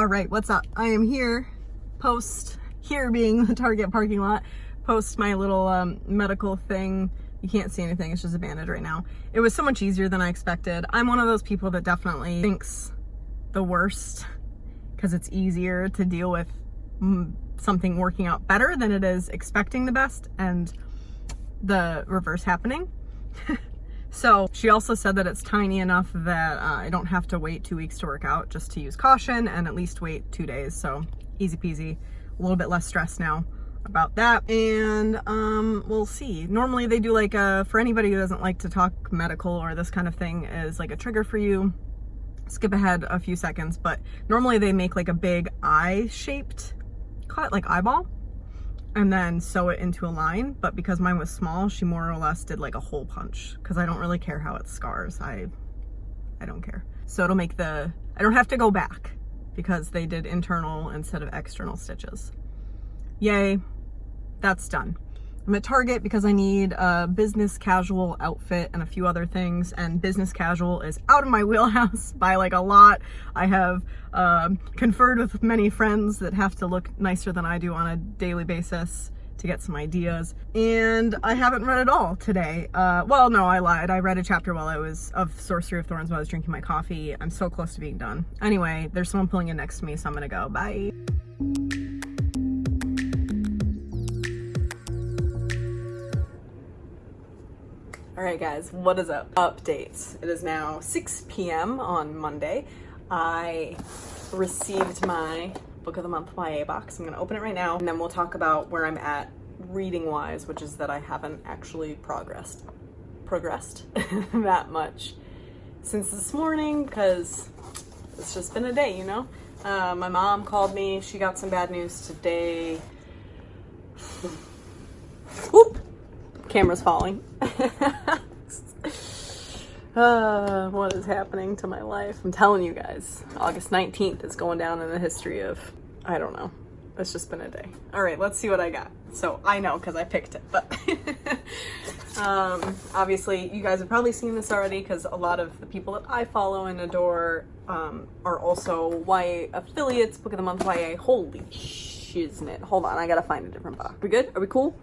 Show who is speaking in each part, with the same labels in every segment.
Speaker 1: All right, what's up? I am here, here being the Target parking lot, post my little medical thing. You can't see anything, it's just a bandage right now. It was so much easier than I expected. I'm one of those people that definitely thinks the worst because it's easier to deal with something working out better than it is expecting the best and the reverse happening. So she also said that it's tiny enough that I don't have to wait 2 weeks to work out, just to use caution and at least wait 2 days. So easy peasy, a little bit less stress now about that. And we'll see. Normally they do like for anybody who doesn't like to talk medical or this kind of thing is like a trigger for you. Skip ahead a few seconds, but normally they make like a big eye-shaped cut, like eyeball, and then sew it into a line. But because mine was small, she more or less did like a hole punch because I don't really care how it scars. I don't care. So it'll make I don't have to go back because they did internal instead of external stitches. Yay, that's done. I'm at Target because I need a business casual outfit and a few other things, and business casual is out of my wheelhouse by like a lot. I have conferred with many friends that have to look nicer than I do on a daily basis to get some ideas, and I haven't read it all today. Well, no, I lied. I read a chapter of Sorcery of Thorns while I was drinking my coffee. I'm so close to being done. Anyway, there's someone pulling in next to me, so I'm gonna go. Bye. All right, guys, what is up? Updates. It is now 6 p.m. on Monday. I received my Book of the Month YA box. I'm gonna open it right now, and then we'll talk about where I'm at reading-wise, which is that I haven't actually progressed that much since this morning, because it's just been a day, you know? My mom called me. She got some bad news today. Whoop! Camera's falling. What is happening to my life? I'm telling you guys, August 19th is going down in the history of, I don't know. It's just been a day. All right, let's see what I got. So I know because I picked it, but obviously you guys have probably seen this already because a lot of the people that I follow and adore are also YA affiliates. Book of the Month YA. Holy shiznit. Hold on, I gotta find a different box. We good? Are we cool?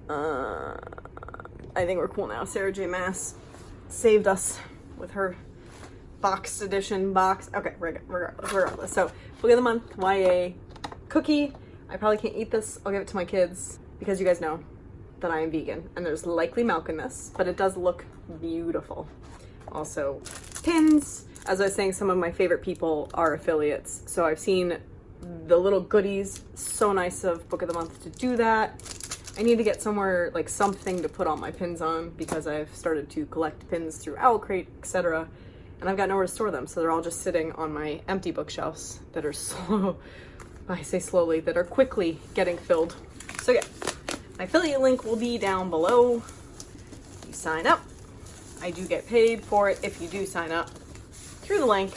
Speaker 1: I think we're cool now. Sarah J. Maas saved us with her boxed edition box. Okay, regardless. So, Book of the Month, YA, cookie. I probably can't eat this. I'll give it to my kids because you guys know that I am vegan and there's likely milk in this, but it does look beautiful. Also, pins. As I was saying, some of my favorite people are affiliates. So I've seen the little goodies. So nice of Book of the Month to do that. I need to get somewhere, like something to put all my pins on because I've started to collect pins through Owl Crate, etc. And I've got nowhere to store them, so they're all just sitting on my empty bookshelves that are slow, I say slowly, that are quickly getting filled. So yeah, my affiliate link will be down below. You sign up. I do get paid for it if you do sign up through the link.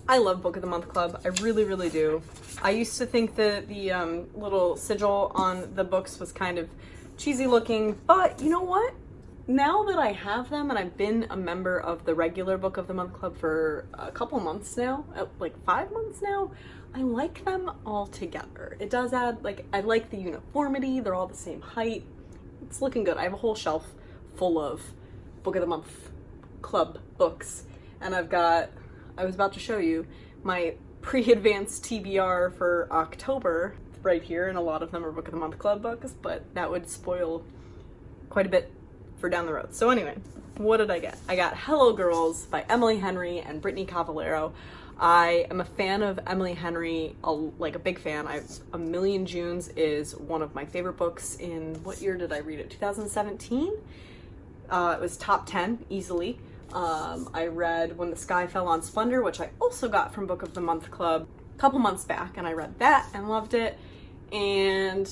Speaker 1: I love Book of the Month Club. I really, really do. I used to think that the little sigil on the books was kind of cheesy looking, but you know what? Now that I have them and I've been a member of the regular Book of the Month Club for a couple months now, like 5 months now, I like them all together. It does add, like, I like the uniformity. They're all the same height. It's looking good. I have a whole shelf full of Book of the Month Club books, and I was about to show you my pre-advanced TBR for October right here, and a lot of them are Book of the Month Club books, but that would spoil quite a bit for down the road. So anyway, what did I get? I got Hello Girls by Emily Henry and Brittany Cavallaro. I am a fan of Emily Henry, like a big fan. A Million Junes is one of my favorite books in, what year did I read it? 2017? It was top 10 easily. I read When the Sky Fell on Splendor, which I also got from Book of the Month Club a couple months back, and I read that and loved it. And,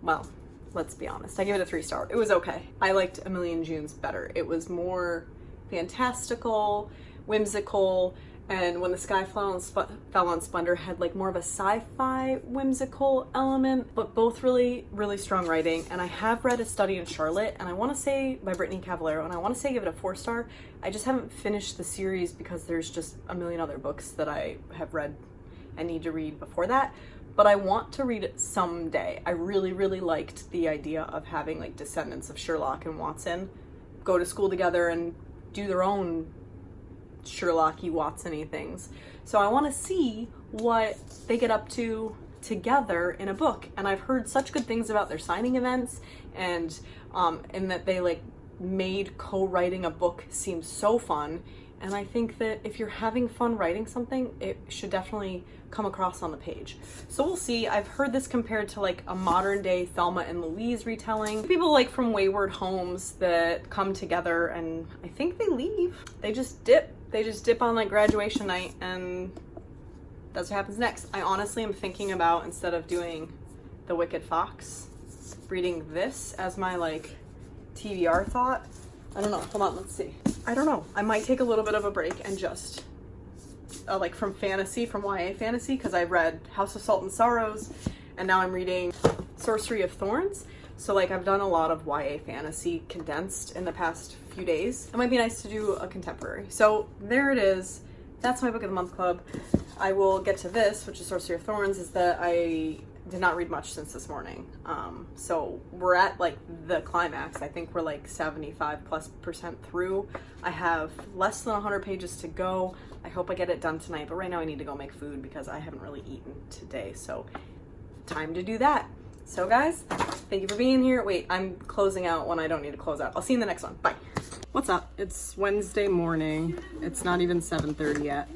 Speaker 1: well, let's be honest, I gave it a 3-star. It was okay. I liked A Million Junes better. It was more fantastical, whimsical, and When the Sky Fell on Splendor had like more of a sci-fi whimsical element, but both really, really strong writing. And I have read A Study in Charlotte, and I want to say, by Brittany Cavallaro, and I want to say give it a 4-star. I just haven't finished the series because there's just a million other books that I have read and need to read before that, but I want to read it someday. I really, really liked the idea of having like descendants of Sherlock and Watson go to school together and do their own Sherlocky Watson-y things. So I want to see what they get up to together in a book. And I've heard such good things about their signing events, and that they like made co-writing a book seem so fun. And I think that if you're having fun writing something, it should definitely come across on the page. So we'll see. I've heard this compared to like a modern day Thelma and Louise retelling. People like from wayward homes that come together, and I think they leave. They just dip on like graduation night, and that's what happens next. I honestly am thinking about, instead of doing The Wicked Fox, reading this as my like TBR thought. I don't know. Hold on, let's see. I don't know. I might take a little bit of a break and just like from YA fantasy, because I've read House of Salt and Sorrows, and now I'm reading Sorcery of Thorns. So like I've done a lot of YA fantasy condensed in the past few days. It might be nice to do a contemporary. So there it is. That's my book of the month club. I will get to this, which is Sorcery of Thorns, is that I did not read much since this morning. So we're at like the climax. I think we're like 75+% through. I have less than 100 pages to go. I hope I get it done tonight, but right now I need to go make food because I haven't really eaten today. So time to do that. So guys, thank you for being here. Wait, I'm closing out when I don't need to close out. I'll see you in the next one. Bye. What's up? It's Wednesday morning. It's not even 7:30 yet.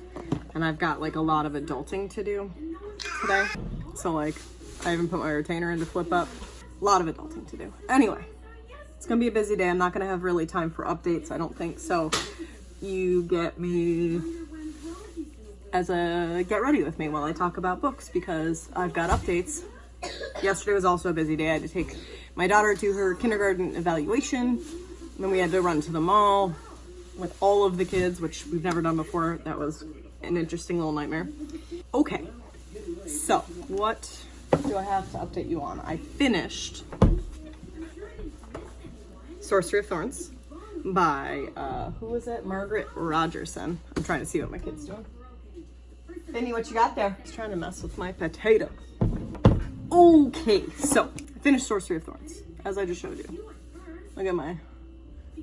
Speaker 1: And I've got like a lot of adulting to do today. So like, I haven't put my retainer into flip up. A lot of adulting to do. Anyway, it's gonna be a busy day. I'm not gonna have really time for updates, I don't think. So you get me as a get ready with me while I talk about books, because I've got updates. Yesterday was also a busy day. I had to take my daughter to her kindergarten evaluation. Then we had to run to the mall with all of the kids, which we've never done before. That was an interesting little nightmare. Okay, so what do I have to update you on? I finished Sorcery of Thorns by, who was it? Margaret Rogerson. I'm trying to see what my kid's doing. Finney, what you got there? He's trying to mess with my potato. Okay, so I finished Sorcery of Thorns, as I just showed you. Look at I'm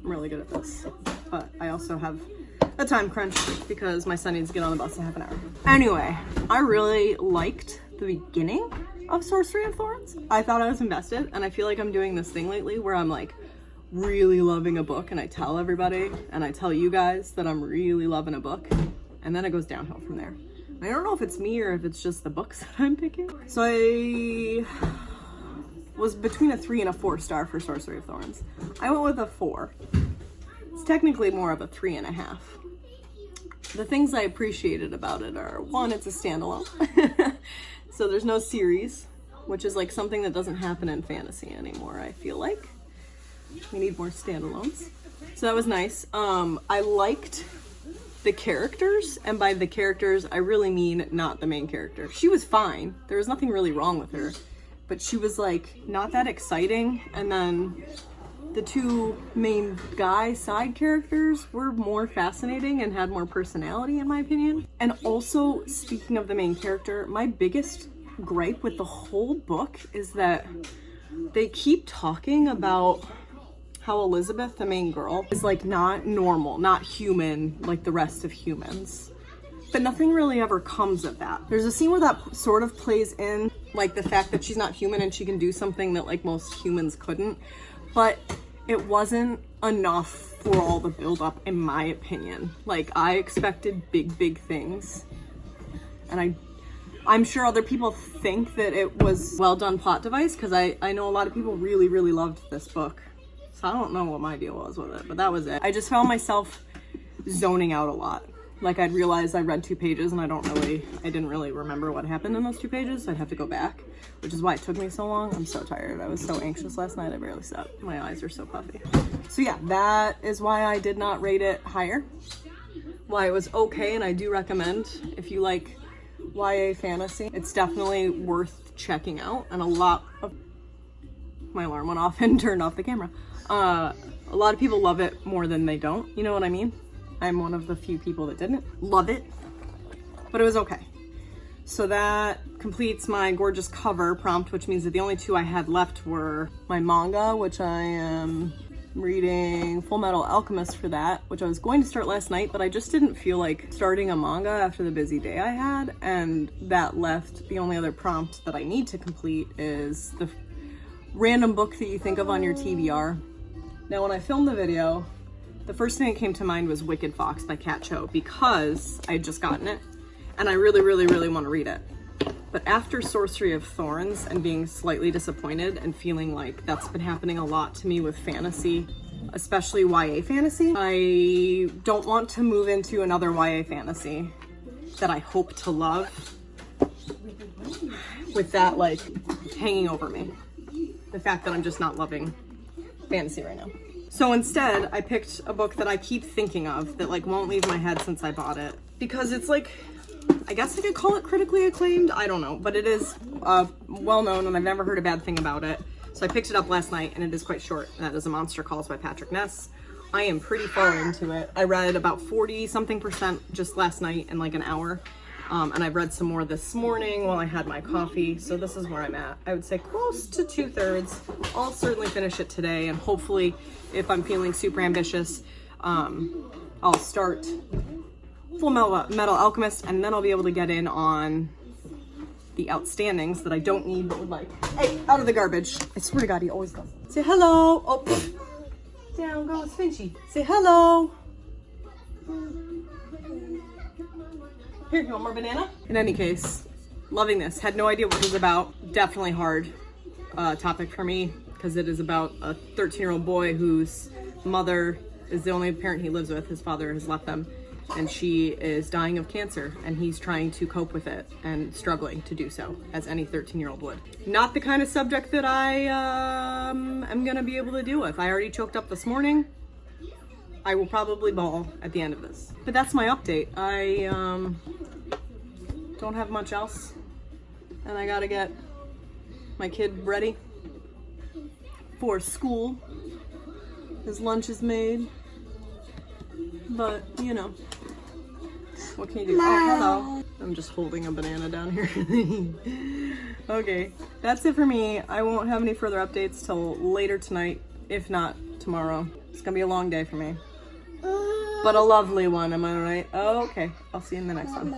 Speaker 1: really good at this, but I also have a time crunch because my son needs to get on the bus in half an hour. Anyway, I really liked the beginning of Sorcery of Thorns. I thought I was invested, and I feel like I'm doing this thing lately where I'm like really loving a book, and I tell everybody, and I tell you guys that I'm really loving a book, and then it goes downhill from there. I don't know if it's me or if it's just the books that I'm picking. So I was between a 3 and a 4 star for Sorcery of Thorns. I went with a 4. It's technically more of a 3.5. The things I appreciated about it are, one, it's a standalone. So there's no series, which is like something that doesn't happen in fantasy anymore, I feel like. We need more standalones. So that was nice. I liked the characters, and by the characters, I really mean not the main character. She was fine. There was nothing really wrong with her, but she was like not that exciting. And then the two main side characters were more fascinating and had more personality, in my opinion. And also, speaking of the main character, my biggest gripe with the whole book is that they keep talking about how Elizabeth, the main girl, is like not normal, not human like the rest of humans. But nothing really ever comes of that. There's a scene where that sort of plays in, like the fact that she's not human and she can do something that like most humans couldn't. But it wasn't enough for all the build-up, in my opinion. Like, I expected big things. And I'm sure other people think that it was well done plot device, because I know a lot of people really loved this book. So I don't know what my deal was with it, but that was it. I just found myself zoning out a lot. Like, I'd realized I read 2 pages and I didn't really remember what happened in those 2 pages. So I'd have to go back, which is why it took me so long. I'm so tired. I was so anxious last night. I barely slept. My eyes are so puffy. So yeah, that is why I did not rate it higher. Why it was okay, and I do recommend if you like YA fantasy. It's definitely worth checking out, and a lot of my alarm went off and turned off the camera. A lot of people love it more than they don't. You know what I mean? I'm one of the few people that didn't love it, but it was okay. So that completes my gorgeous cover prompt, which means that the only two I had left were my manga, which I am reading Full Metal Alchemist for that, which I was going to start last night, but I just didn't feel like starting a manga after the busy day I had, and that left the only other prompt that I need to complete is the random book that you think of on your TBR. Now, when I filmed the video, the first thing that came to mind was Wicked Fox by Kat Cho, because I had just gotten it, and I really, really, really want to read it. But after Sorcery of Thorns and being slightly disappointed and feeling like that's been happening a lot to me with fantasy, especially YA fantasy, I don't want to move into another YA fantasy that I hope to love with that like hanging over me. The fact that I'm just not loving fantasy right now. So instead, I picked a book that I keep thinking of that like won't leave my head since I bought it, because it's like, I guess I could call it critically acclaimed, I don't know, but it is well known and I've never heard a bad thing about it. So I picked it up last night and it is quite short, and that is A Monster Calls by Patrick Ness. I am pretty far into it. I read about 40-something% just last night in like an hour, and I've read some more this morning while I had my coffee, so this is where I'm at. I would say close to 2/3. I'll certainly finish it today, and hopefully, if I'm feeling super ambitious, I'll start Full Metal Alchemist, and then I'll be able to get in on the outstandings that I don't need but would like. Hey, out of the garbage. I swear to God, he always does. Say hello. Oh, pfft. Down goes Finchy. Say hello. Here, you want more banana? In any case, loving this. Had no idea what it was about. Definitely hard topic for me, because it is about a 13-year-old boy whose mother is the only parent he lives with. His father has left them, and she is dying of cancer, and he's trying to cope with it and struggling to do so, as any 13-year-old would. Not the kind of subject that I am gonna be able to deal with. I already choked up this morning. I will probably bawl at the end of this. But that's my update. I don't have much else, and I gotta get my kid ready for school. His lunch is made, but you know, what can you do? Oh, hello. I'm just holding a banana down here. Okay, that's it for me. I won't have any further updates till later tonight, if not tomorrow. It's gonna be a long day for me, but a lovely one, am I right? Oh, okay, I'll see you in the next one.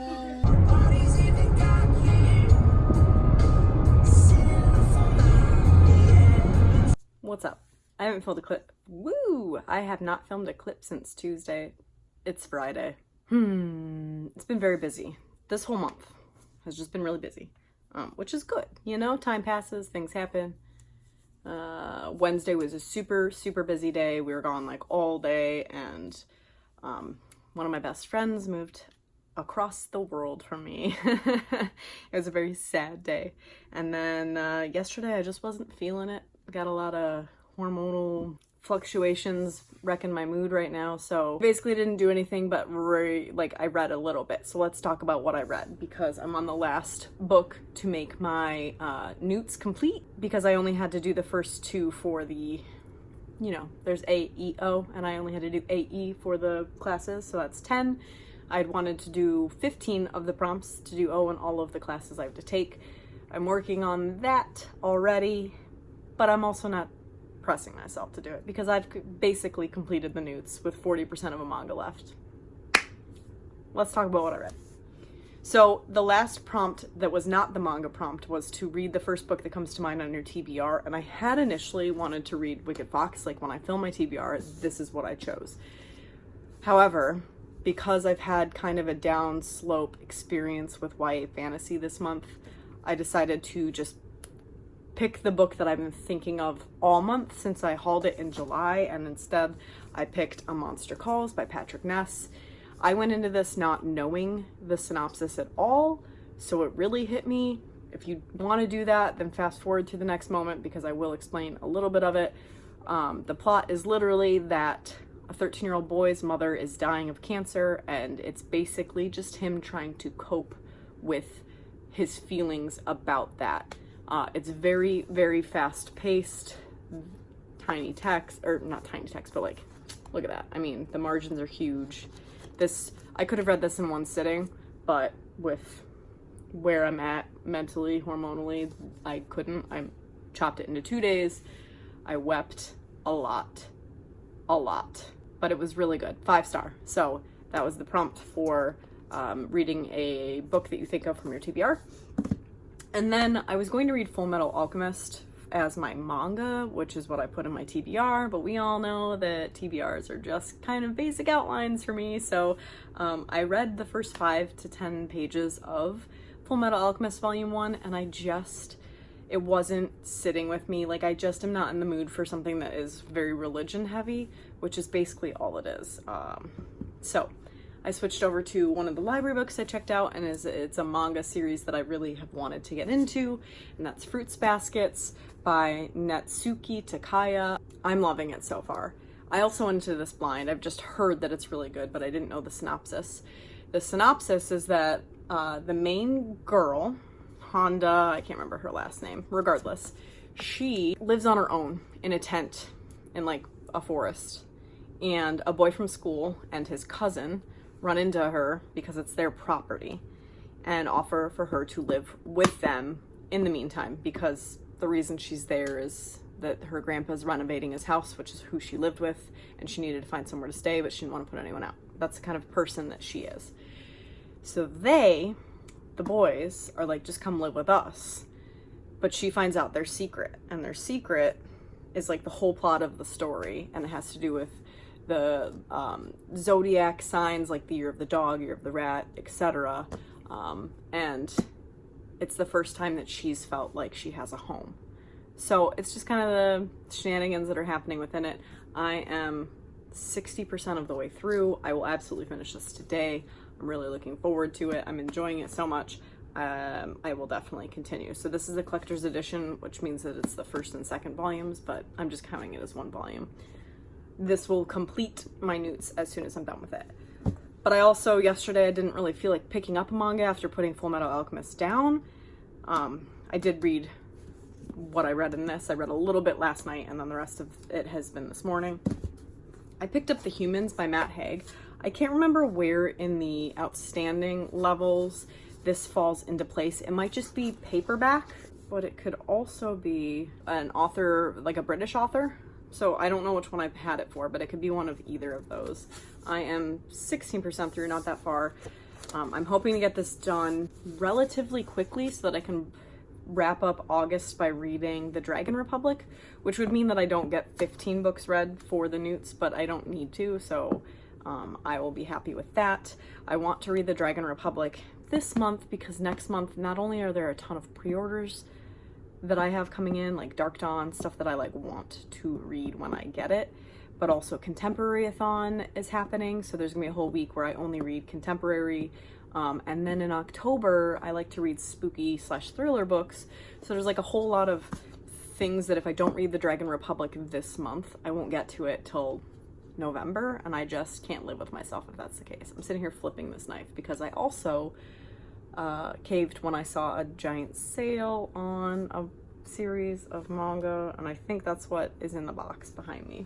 Speaker 1: What's up? I haven't filmed a clip. Woo! I have not filmed a clip since Tuesday. It's Friday. It's been very busy. This whole month has just been really busy, which is good. You know, time passes, things happen. Wednesday was a super, super busy day. We were gone like all day, and one of my best friends moved across the world from me. It was a very sad day. And then yesterday I just wasn't feeling it. Got a lot of hormonal fluctuations wrecking my mood right now, so basically didn't do anything but I read a little bit. So let's talk about what I read, because I'm on the last book to make my NEWTs complete, because I only had to do the first two for the, you know, there's A, E, O, and I only had to do A, E for the classes, so that's 10. I'd wanted to do 15 of the prompts to do O in all of the classes I have to take. I'm working on that already, but I'm also not pressing myself to do it, because I've basically completed the NEWTs with 40% of a manga left. Let's talk about what I read. So the last prompt that was not the manga prompt was to read the first book that comes to mind on your TBR, and I had initially wanted to read Wicked Fox. Like, when I film my TBR, this is what I chose. However, because I've had kind of a down slope experience with YA fantasy this month, I decided to just pick the book that I've been thinking of all month since I hauled it in July, and instead I picked A Monster Calls by Patrick Ness. I went into this not knowing the synopsis at all, so it really hit me. If you want to do that, then fast forward to the next moment, because I will explain a little bit of it. The plot is literally that a 13-year-old boy's mother is dying of cancer, and it's basically just him trying to cope with his feelings about that. It's very, very fast-paced, tiny text, or not tiny text, but like, look at that. I mean, the margins are huge. I could have read this in one sitting, but with where I'm at mentally, hormonally. I couldn't. I chopped it into 2 days. I wept a lot, but it was really good. 5-star. So that was the prompt for reading a book that you think of from your TBR. And then I was going to read Full Metal Alchemist as my manga, which is what I put in my TBR, but we all know that TBRs are just kind of basic outlines for me. So I read the first 5 to 10 pages of Full Metal Alchemist Volume 1, and it wasn't sitting with me. Like, I just am not in the mood for something that is very religion heavy, which is basically all it is. So I switched over to one of the library books I checked out, and it's a manga series that I really have wanted to get into, and that's Fruits Baskets by Natsuki Takaya. I'm loving it so far. I also went into this blind. I've just heard that it's really good, but I didn't know the synopsis. The synopsis is that the main girl, Honda, I can't remember her last name, regardless, she lives on her own in a tent in like a forest, and a boy from school and his cousin run into her because it's their property and offer for her to live with them in the meantime, because the reason she's there is that her grandpa's renovating his house, which is who she lived with, and she needed to find somewhere to stay, but she didn't want to put anyone out. That's the kind of person that she is. So the boys are like, just come live with us. But she finds out their secret, and their secret is like the whole plot of the story, and it has to do with the zodiac signs, like the year of the dog, year of the rat, etc. And it's the first time that she's felt like she has a home. So it's just kind of the shenanigans that are happening within it. I am 60% of the way through. I will absolutely finish this today. I'm really looking forward to it. I'm enjoying it so much. I will definitely continue. So this is a collector's edition, which means that it's the first and second volumes, but I'm just counting it as one volume. This will complete my NEWTs as soon as I'm done with it. But I also, yesterday, I didn't really feel like picking up a manga after putting Full Metal Alchemist down. I did read what I read in this. I read a little bit last night, and then the rest of it has been this morning. I picked up The Humans by Matt Haig. I can't remember where in the outstanding levels this falls into place. It might just be paperback, but it could also be an author, like a British author. So I don't know which one I've had it for, but it could be one of either of those. I am 16% through, not that far. I'm hoping to get this done relatively quickly so that I can wrap up August by reading The Dragon Republic, which would mean that I don't get 15 books read for the NEWTs, but I don't need to, so I will be happy with that. I want to read The Dragon Republic this month because next month, not only are there a ton of pre-orders that I have coming in, like Dark Dawn, stuff that I like want to read when I get it, but also Contemporary-a-thon is happening, so there's gonna be a whole week where I only read contemporary. And then in October, I like to read spooky/thriller books, so there's like a whole lot of things that if I don't read The Dragon Republic this month, I won't get to it till November, and I just can't live with myself if that's the case. I'm sitting here flipping this knife because I also caved when I saw a giant sale on a series of manga, and I think that's what is in the box behind me.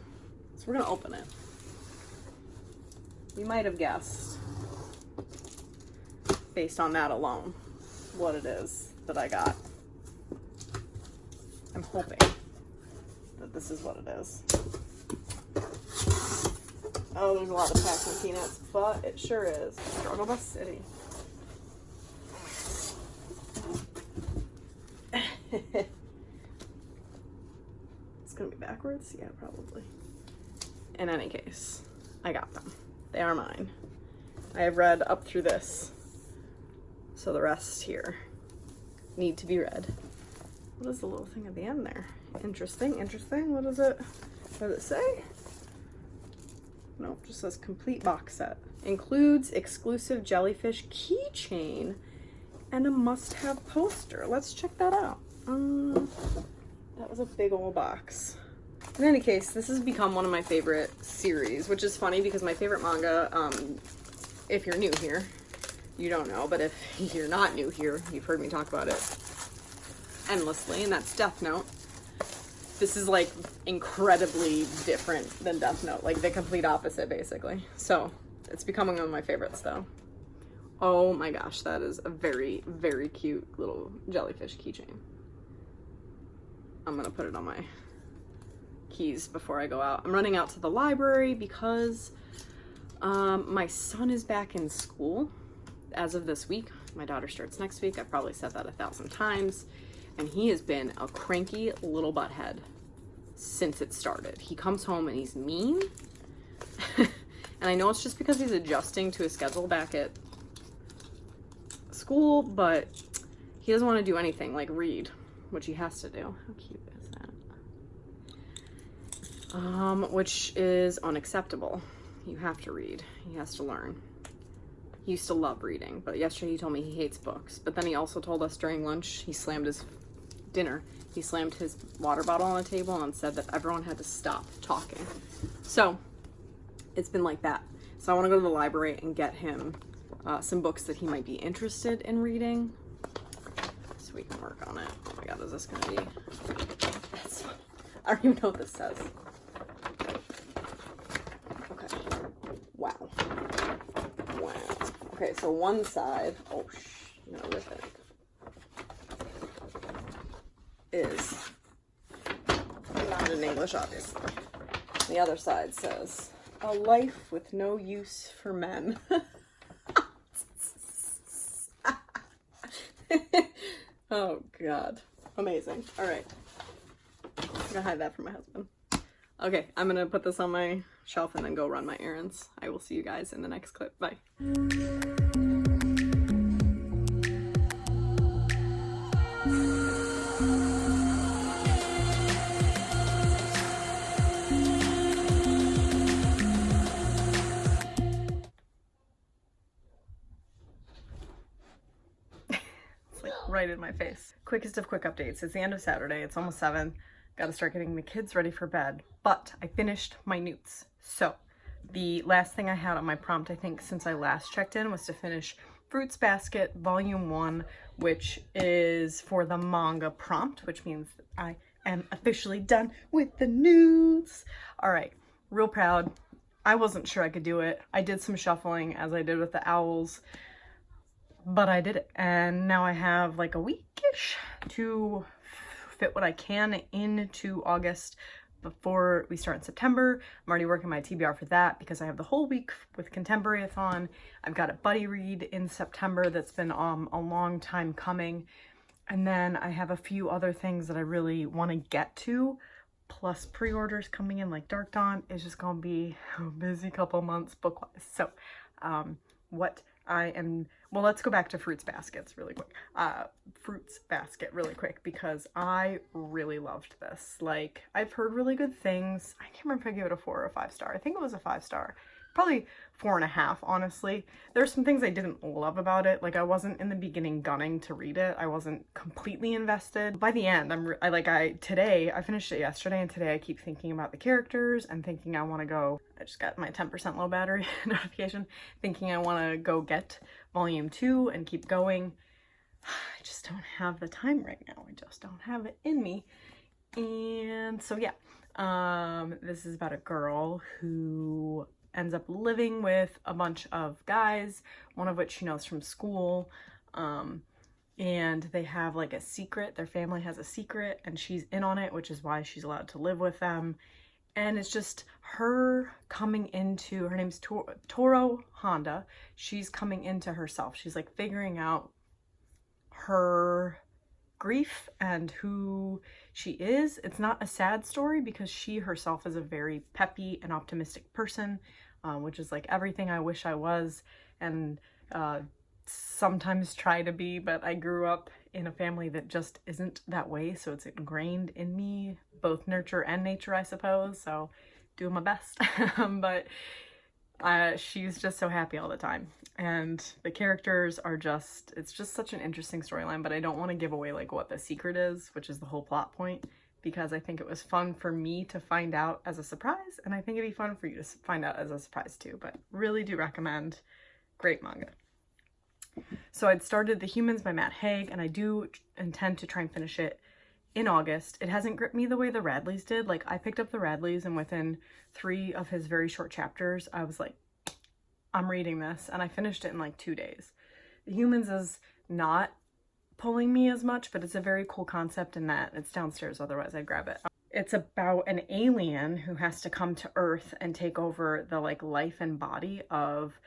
Speaker 1: So we're gonna open it. You might have guessed, based on that alone, what it is that I got. I'm hoping that this is what it is. Oh, there's a lot of packing peanuts, but it sure is. Struggle Bus City. It's gonna be backwards? Yeah, probably. In any case, I got them. They are mine. I have read up through this, so the rest here need to be read. What is the little thing at the end there? Interesting, interesting. What is it? What does it say? Nope, just says complete box set. Includes exclusive jellyfish keychain and a must-have poster. Let's check that out. That was a big old box. In any case, this has become one of my favorite series, which is funny because my favorite manga, if you're new here, you don't know, but if you're not new here, you've heard me talk about it endlessly, and that's Death Note. This is like incredibly different than Death Note, like the complete opposite basically. So it's becoming one of my favorites though. Oh my gosh, that is a very, very cute little jellyfish keychain. I'm gonna put it on my keys before I go out. I'm running out to the library because my son is back in school as of this week. My daughter starts next week. I've probably said that 1,000 times. And he has been a cranky little butthead since it started. He comes home and he's mean. And I know it's just because he's adjusting to his schedule back at school, but he doesn't want to do anything like read, which he has to do. How cute is that? Which is unacceptable. You have to read. He has to learn. He used to love reading, but yesterday he told me he hates books. But then he also told us during lunch, he slammed his water bottle on the table and said that everyone had to stop talking. So it's been like that. So I want to go to the library and get him some books that he might be interested in reading, so we can work on it. Oh my god, is this gonna be... I don't even know what this says. Okay. Wow. Wow. Okay, so one side, oh no, rip it, is not in English, obviously. The other side says, "A life with no use for men." Oh god. Amazing. Alright. I'm gonna hide that from my husband. Okay, I'm gonna put this on my shelf and then go run my errands. I will see you guys in the next clip. Bye. Right in my face. Quickest of quick updates. It's the end of Saturday. It's almost 7. Gotta start getting the kids ready for bed. But I finished my NEWTs. So the last thing I had on my prompt, I think, since I last checked in, was to finish Fruits Basket Volume 1, which is for the manga prompt, which means I am officially done with the NEWTs. Alright, real proud. I wasn't sure I could do it. I did some shuffling, as I did with the owls, but I did it, and now I have like a week-ish to fit what I can into August before we start in September. I'm already working my TBR for that because I have the whole week with Contemporary-a-thon. I've got a buddy read in September that's been a long time coming, and then I have a few other things that I really want to get to, plus pre-orders coming in like Dark Dawn. Is just gonna be a busy couple months book-wise. So well, let's go back to Fruits Basket really quick, because I really loved this. Like, I've heard really good things. I can't remember if I gave it a 4 or a 5 star. I think it was a 5 star. Probably 4.5, honestly. There's some things I didn't love about it. Like, I wasn't in the beginning gunning to read it. I wasn't completely invested. By the end, I finished it yesterday, and today I keep thinking about the characters and thinking I want to go, I just got my 10% low battery notification, thinking I want to go get Volume 2 and keep going. I just don't have the time right now. I just don't have it in me. And so yeah, this is about a girl who ends up living with a bunch of guys, one of which she knows from school, and they have like a secret. Their family has a secret, and she's in on it, which is why she's allowed to live with them. And it's just her coming into, her name's Toro Honda. She's coming into herself. She's like figuring out her grief and who she is. It's not a sad story because she herself is a very peppy and optimistic person, which is like everything I wish I was, and sometimes try to be, but I grew up in a family that just isn't that way, so it's ingrained in me, both nurture and nature, I suppose, so doing my best. But she's just so happy all the time, and the characters are just, it's just such an interesting storyline. But I don't want to give away like what the secret is, which is the whole plot point, because I think it was fun for me to find out as a surprise, and I think it'd be fun for you to find out as a surprise too. But really do recommend. Great manga. So I'd started The Humans by Matt Haig, and I do intend to try and finish it in August. It hasn't gripped me the way the Radleys did. Like, I picked up the Radleys, and within 3 of his very short chapters, I was like, I'm reading this, and I finished it in like 2 days. Humans is not pulling me as much, but it's a very cool concept in that it's downstairs, otherwise I'd grab it. It's about an alien who has to come to Earth and take over the like life and body of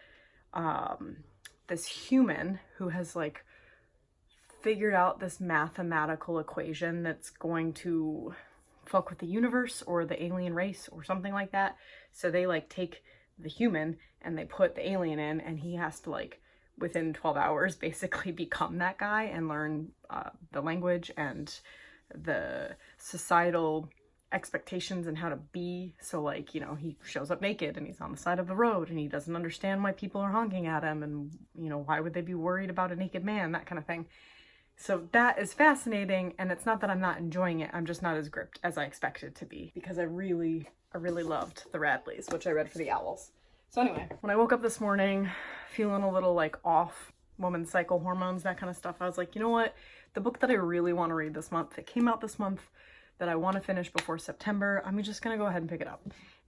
Speaker 1: this human who has like figured out this mathematical equation that's going to fuck with the universe or the alien race or something like that. So they like take the human and they put the alien in, and he has to like within 12 hours basically become that guy and learn the language and the societal expectations and how to be. So like, you know, he shows up naked and he's on the side of the road and he doesn't understand why people are honking at him, and you know, why would they be worried about a naked man, that kind of thing. So that is fascinating, and it's not that I'm not enjoying it, I'm just not as gripped as I expected to be, because I really loved the Radleys, which I read for the owls. So anyway, when I woke up this morning feeling a little like off, woman's cycle, hormones, that kind of stuff, I was like, you know what, the book that I really want to read this month, that came out this month, that I want to finish before September, I'm just gonna go ahead and pick it up.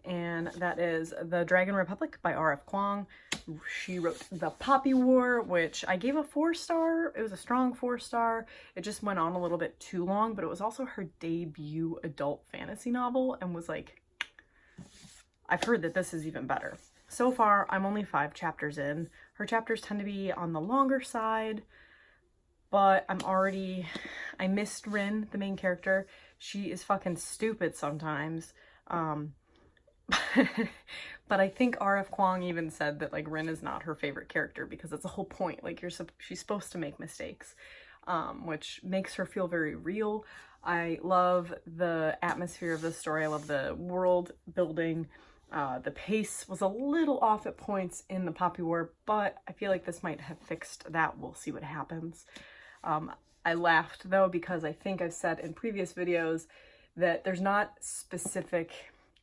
Speaker 1: And that is The Dragon Republic by R.F. Kuang. She wrote The Poppy War, which I gave a 4-star. It was a strong 4-star. It just went on a little bit too long, but it was also her debut adult fantasy novel, and was like, I've heard that this is even better. So far, I'm only 5 chapters in. Her chapters tend to be on the longer side, but I missed Rin, the main character. She is fucking stupid sometimes. But I think R.F. Kuang even said that like Rin is not her favorite character, because it's the whole point. Like she's supposed to make mistakes, which makes her feel very real. I love the atmosphere of the story. I love the world building. The pace was a little off at points in The Poppy War, but I feel like this might have fixed that. We'll see what happens. I laughed though, because I think I've said in previous videos that there's not specific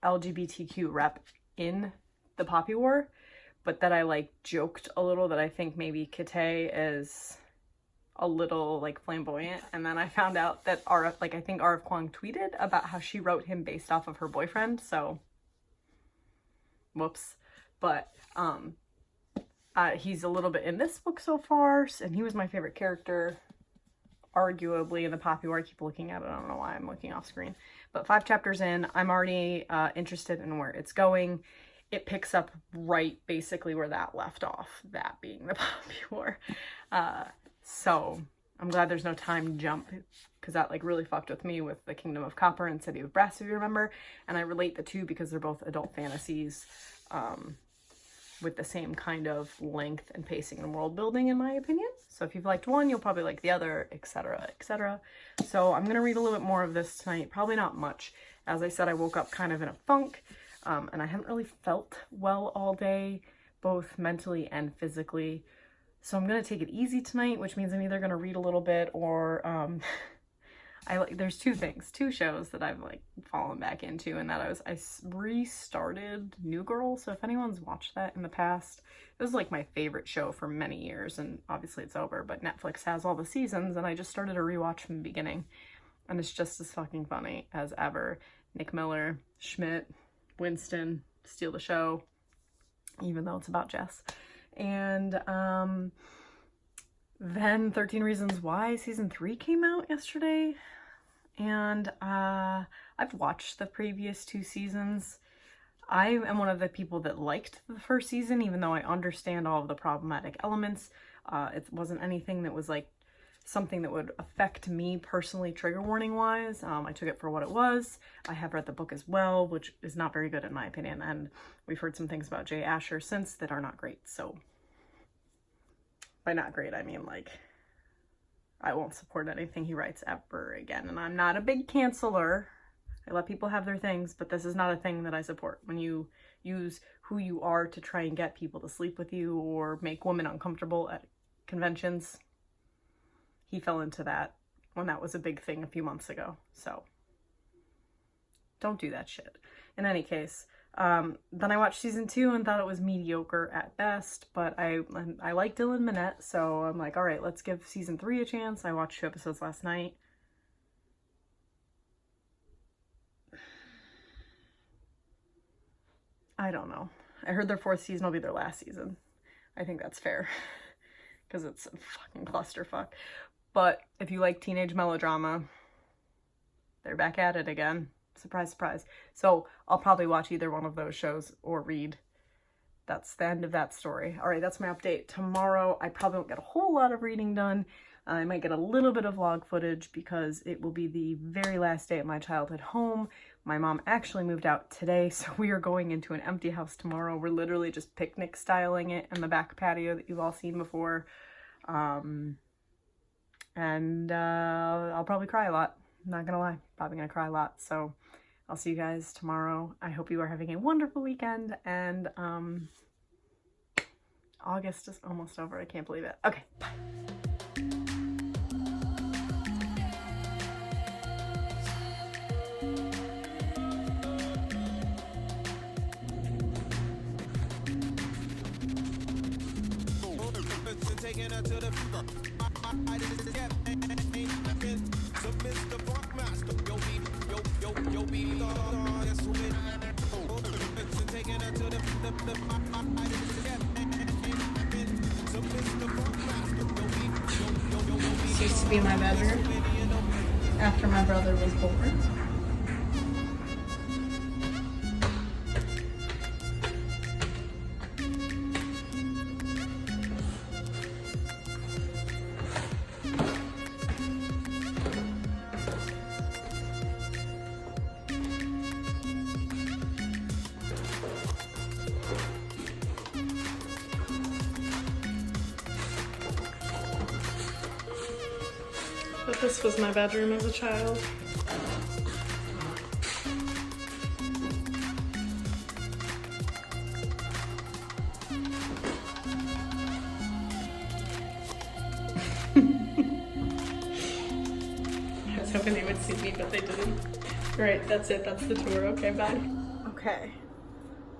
Speaker 1: LGBTQ rep in The Poppy War, but that I like joked a little that I think maybe Kate is a little like flamboyant, and then I found out that I think R.F. Kuang tweeted about how she wrote him based off of her boyfriend, so whoops. But he's a little bit in this book so far, and he was my favorite character arguably in The Poppy War. I keep looking at it, I don't know why I'm looking off screen. But 5 chapters in, I'm already interested in where it's going. It picks up right basically where that left off, that being The Poppy War. So I'm glad there's no time jump, because that like really fucked with me with The Kingdom of Copper and City of Brass, if you remember. And I relate the two because they're both adult fantasies with the same kind of length and pacing and world building, in my opinion. So if you've liked one, you'll probably like the other, etc., etc. So I'm gonna read a little bit more of this tonight, probably not much. As I said, I woke up kind of in a funk, and I haven't really felt well all day, both mentally and physically. So I'm gonna take it easy tonight, which means I'm either gonna read a little bit or there's two shows that I've like fallen back into, and that I restarted New Girl. So if anyone's watched that in the past, it was like my favorite show for many years, and obviously it's over, but Netflix has all the seasons, and I just started a rewatch from the beginning, and it's just as fucking funny as ever. Nick Miller, Schmidt, Winston steal the show, even though it's about Jess. And then 13 Reasons Why season 3 came out yesterday, and I've watched the previous 2 seasons. I am one of the people that liked the first season, even though I understand all of the problematic elements. It wasn't anything that was like something that would affect me personally, trigger warning wise. I took it for what it was. I have read the book as well, which is not very good in my opinion, and we've heard some things about Jay Asher since that are not great. So by not great, I mean like I won't support anything he writes ever again. And I'm not a big canceller. I let people have their things, but this is not a thing that I support. When you use who you are to try and get people to sleep with you or make women uncomfortable at conventions, he fell into that when that was a big thing a few months ago. So don't do that shit. In any case, then I watched season 2 and thought it was mediocre at best, but I like Dylan Minnette, so I'm like, all right, let's give season 3 a chance. I watched 2 episodes last night. I don't know. I heard their 4th season will be their last season. I think that's fair. because it's a fucking clusterfuck. But if you like teenage melodrama, they're back at it again. Surprise, surprise. So I'll probably watch either one of those shows or read. That's the end of that story. All right, that's my update. Tomorrow, I probably won't get a whole lot of reading done. I might get a little bit of vlog footage because it will be the very last day at my childhood home. My mom actually moved out today, so we are going into an empty house tomorrow. We're literally just picnic styling it in the back patio that you've all seen before. And I'll probably cry a lot. I'm not gonna lie, probably gonna cry a lot. So I'll see you guys tomorrow. I hope you are having a wonderful weekend, and August is almost over. I can't believe it. Okay, bye.
Speaker 2: Taking her to the I didn't get so Mr. Funkmaster, yo, be yes, woman. Taking her to the I didn't get so Mr. Funkmaster, yo,
Speaker 1: This used to be my bedroom after my brother was born. But this was my bedroom as a child. I was hoping they would see me, but they didn't. Great, that's it. That's the tour. Okay, bye. Okay.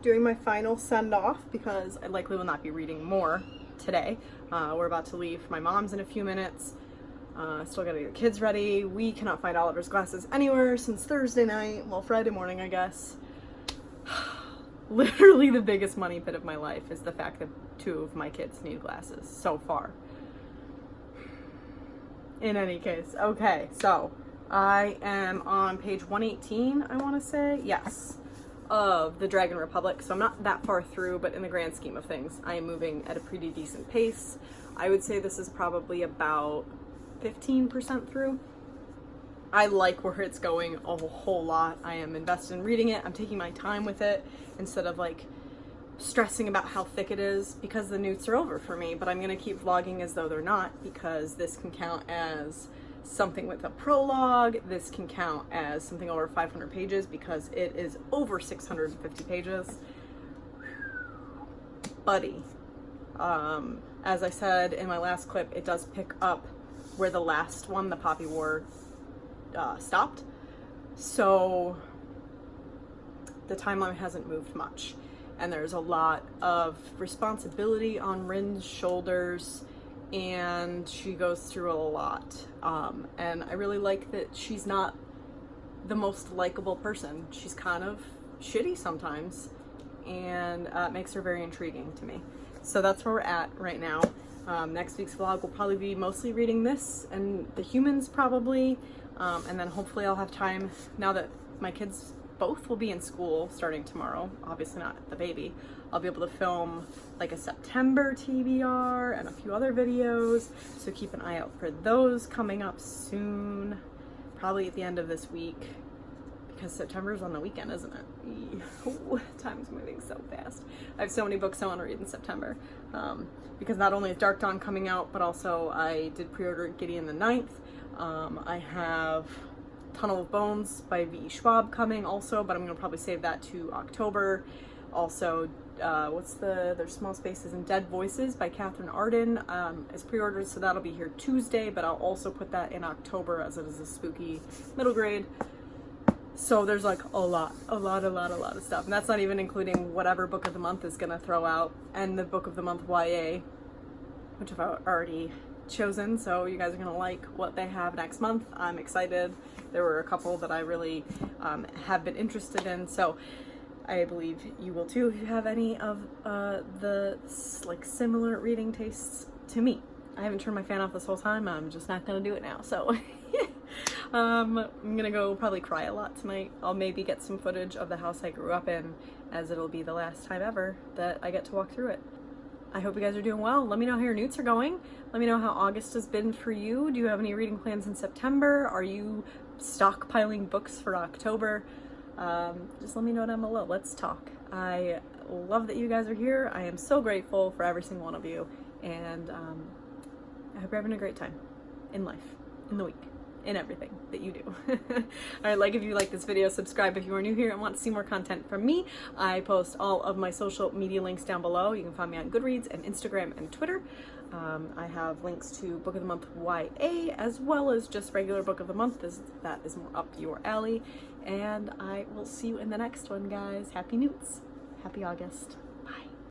Speaker 1: Doing my final send-off because I likely will not be reading more today. We're about to leave my mom's in a few minutes. Still gotta get the kids ready. We cannot find Oliver's glasses anywhere since Thursday night. Well, Friday morning, I guess. Literally the biggest money pit of my life is the fact that 2 of my kids need glasses so far. In any case, okay, so I am on page 118, I want to say. Yes, of the Dragon Republic. So I'm not that far through, but in the grand scheme of things, I am moving at a pretty decent pace. I would say this is probably about 15% through. I like where it's going a whole lot. I am invested in reading it. I'm taking my time with it instead of like stressing about how thick it is because the NEWTs are over for me, but I'm gonna keep vlogging as though they're not because this can count as something with a prologue. This can count as something over 500 pages because it is over 650 pages. Buddy. As I said in my last clip, it does pick up where the last one, the Poppy War, stopped. So the timeline hasn't moved much. And there's a lot of responsibility on Rin's shoulders, and she goes through a lot. And I really like that she's not the most likable person. She's kind of shitty sometimes, and it makes her very intriguing to me. So that's where we're at right now. Next week's vlog will probably be mostly reading this and the humans probably, and then hopefully I'll have time now that my kids both will be in school starting tomorrow, obviously not the baby. I'll be able to film like a September TBR and a few other videos, so keep an eye out for those coming up soon, probably at the end of this week, because September's on the weekend, isn't it? Ooh, time's moving so fast. I have so many books I want to read in September, because not only is Dark Dawn coming out, but also I did pre-order Gideon the Ninth. I have Tunnel of Bones by V.E. Schwab coming also, but I'm going to probably save that to October. Also, there's Small Spaces and Dead Voices by Catherine Arden is pre-ordered, so that'll be here Tuesday, but I'll also put that in October as it is a spooky middle grade. So there's like a lot of stuff. And that's not even including whatever book of the month is gonna throw out, and the book of the month YA, which I've already chosen. So you guys are gonna like what they have next month. I'm excited. There were a couple that I really have been interested in. So I believe you will too if you have any of the like similar reading tastes to me. I haven't turned my fan off this whole time. I'm just not gonna do it now. So I'm gonna go probably cry a lot tonight. I'll maybe get some footage of the house I grew up in, as it'll be the last time ever that I get to walk through it. I hope you guys are doing well. Let me know how your NEWTs are going. Let me know how August has been for you. Do you have any reading plans in September? Are you stockpiling books for October? Just let me know down below. Let's talk. I love that you guys are here. I am so grateful for every single one of you, and I hope you're having a great time in life, in the week, in everything that you do. Alright, like if you like this video, subscribe if you are new here and want to see more content from me. I post all of my social media links down below. You can find me on Goodreads and Instagram and Twitter. I have links to Book of the Month YA, as well as just regular Book of the Month, that is more up your alley. And I will see you in the next one, guys. Happy NEWTs. Happy August.